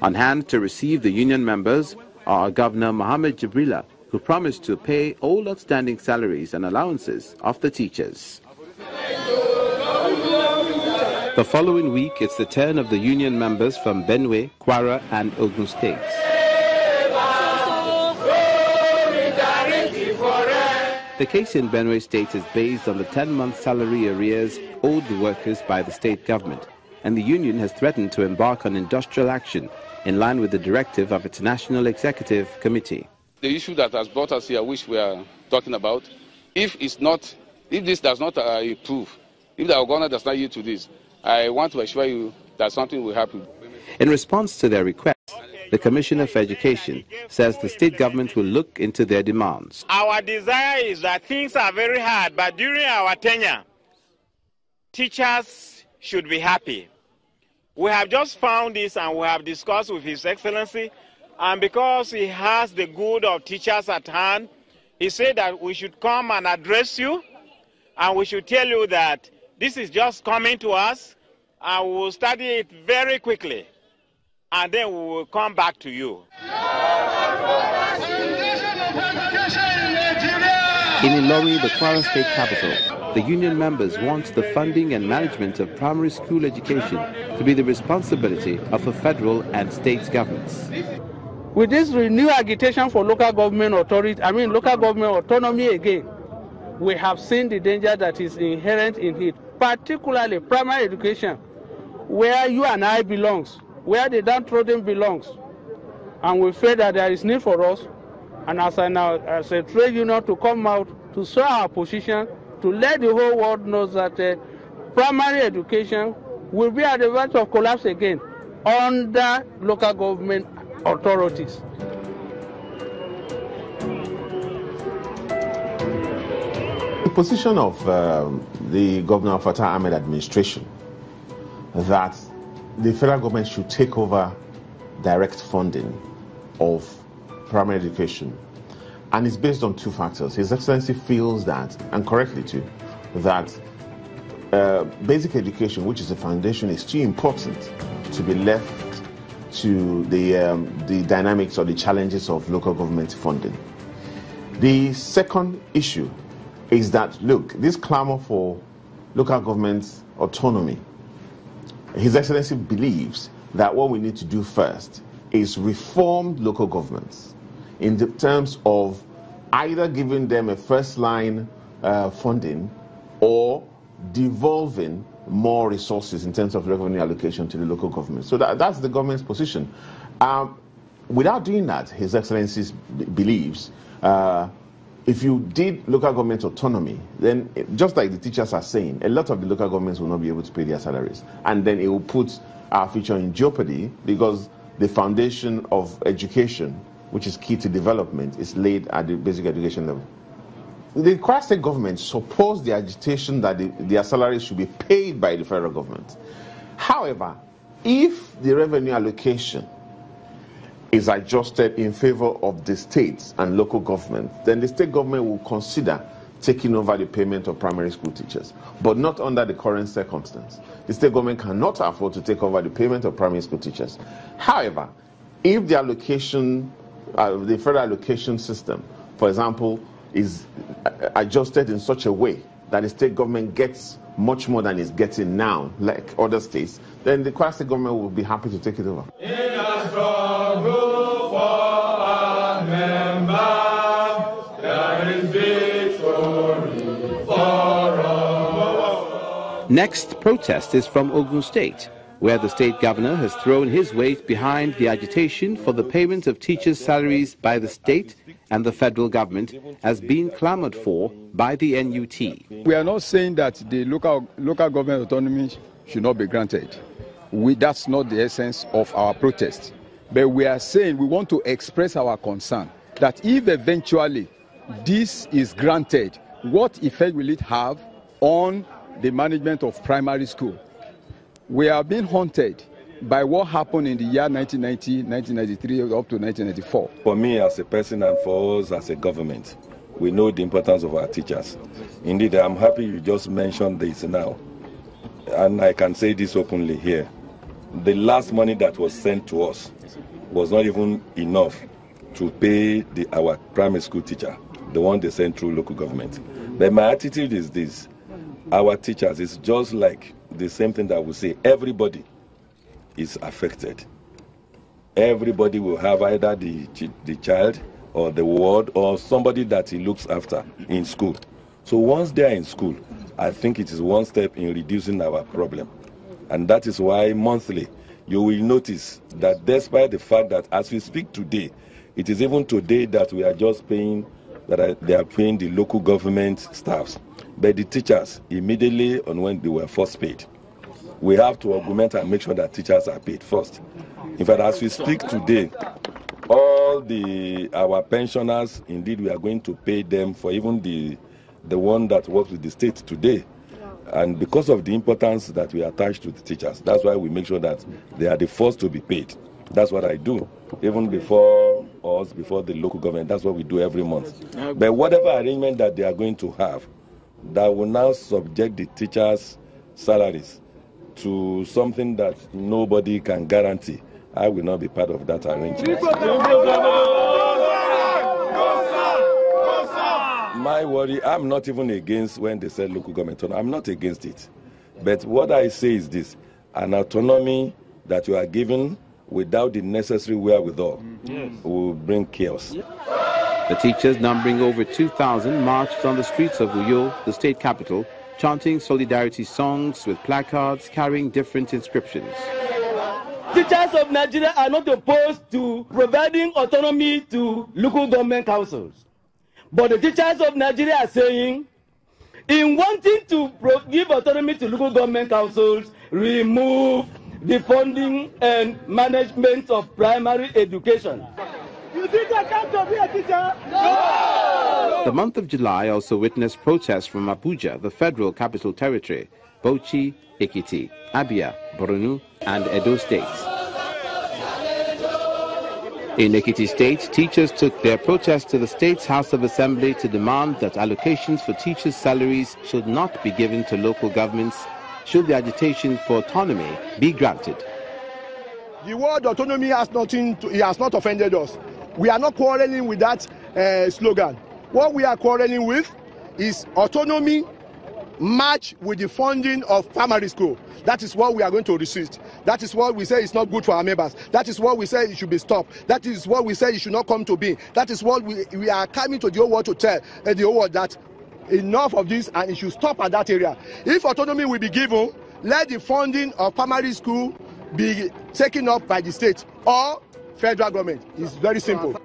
On hand to receive the union members are Governor Mohammed Jibrila, who promised to pay all outstanding salaries and allowances of the teachers. The following week, it's the turn of the union members from Benue, Kwara and Ogun states. The case in Benue State is based on the 10-month salary arrears owed the workers by the state government, and the union has threatened to embark on industrial action in line with the directive of its National Executive Committee. The issue that has brought us here, which we are talking about, if this does not improve, if the government does not yield to this, I want to assure you that something will happen. In response to their request, the Commissioner for Education says the state government will look into their demands. Our desire is that things are very hard, but during our tenure, teachers should be happy. We have just found this and we have discussed with His Excellency, and because he has the good of teachers at hand, he said that we should come and address you, and we should tell you that this is just coming to us, and we will study it very quickly, and then we will come back to you. In Ilori, the Kwara State capital, the union members want the funding and management of primary school education to be the responsibility of the federal and state governments. With this renewed agitation for local government autonomy again, we have seen the danger that is inherent in it, particularly primary education, where you and I belongs, where the downtrodden belongs. And we feel that there is need for us, and as a trade union, to come out to show our position, to let the whole world know that primary education will be at the verge of collapse again under local government authorities. The position of the Governor Fattah Ahmed administration that the federal government should take over direct funding of primary education, and it's based on two factors. His Excellency feels that, and correctly too, that basic education, which is a foundation, is too important to be left to the dynamics or the challenges of local government funding. The second issue is that, look, this clamor for local government autonomy, His Excellency believes that what we need to do first is reform local governments in the terms of either giving them a first-line funding or devolving more resources in terms of revenue allocation to the local government. So that's the government's position. Without doing that, His Excellency believes if you did local government autonomy, then just like the teachers are saying, a lot of the local governments will not be able to pay their salaries. And then it will put our future in jeopardy because the foundation of education, which is key to development, is laid at the basic education level. The Kwara State government supports the agitation that their salaries should be paid by the federal government. However, if the revenue allocation is adjusted in favor of the states and local government, then the state government will consider taking over the payment of primary school teachers, but not under the current circumstance. The state government cannot afford to take over the payment of primary school teachers. However, if the allocation, the federal allocation system, for example, is adjusted in such a way that the state government gets much more than it's getting now, like other states, then the Kwara State government will be happy to take it over. Next protest is from Ogun State, where the state governor has thrown his weight behind the agitation for the payment of teachers' salaries by the state and the federal government has been clamored for by the NUT. We are not saying that the local government autonomy should not be granted. That's not the essence of our protest. But we are saying we want to express our concern that if eventually this is granted, what effect will it have on the management of primary school? We are being haunted by what happened in the year 1990, 1993 up to 1994. For me as a person and for us as a government, we know the importance of our teachers. Indeed, I'm happy you just mentioned this now. And I can say this openly here, the last money that was sent to us was not even enough to pay our primary school teacher, the one they sent through local government. But my attitude is this: our teachers is just like the same thing that we say. Everybody is affected. Everybody will have either the child or the ward or somebody that he looks after in school. So once they are in school, I think it is one step in reducing our problem. And that is why monthly you will notice that despite the fact that as we speak today, it is even today that we are just paying, they are paying the local government staffs. But the teachers, immediately on when they were first paid, we have to augment and make sure that teachers are paid first. In fact, as we speak today, all our pensioners, indeed, we are going to pay them for even the one that works with the state today. And because of the importance that we attach to the teachers, that's why we make sure that they are the first to be paid. That's what I do. Even before us, before the local government, that's what we do every month. But whatever arrangement that they are going to have, that will now subject the teachers' salaries to something that nobody can guarantee, I will not be part of that arrangement. My worry, I'm not even against when they say local government. I'm not against it. But what I say is this: an autonomy that you are given without the necessary wherewithal will bring chaos. The teachers, numbering over 2,000, marched on the streets of Uyo, the state capital, chanting solidarity songs with placards carrying different inscriptions. Teachers of Nigeria are not opposed to providing autonomy to local government councils. But the teachers of Nigeria are saying, in wanting to give autonomy to local government councils, remove the funding and management of primary education. You think I can't be a teacher? No! The month of July also witnessed protests from Abuja, the federal capital territory, Bauchi, Ekiti, Abia, Borno, and Edo states. In Ekiti State, teachers took their protest to the State's House of Assembly to demand that allocations for teachers' salaries should not be given to local governments should the agitation for autonomy be granted. The word autonomy has not offended us. We are not quarreling with that slogan. What we are quarreling with is autonomy matched with the funding of primary school. That is what we are going to resist. That is what we say is not good for our members. That is what we say it should be stopped. That is what we say it should not come to be. That is what we are coming to the whole world to tell the whole world that enough of this and it should stop at that area. If autonomy will be given, let the funding of primary school be taken up by the state or federal government. It's very simple.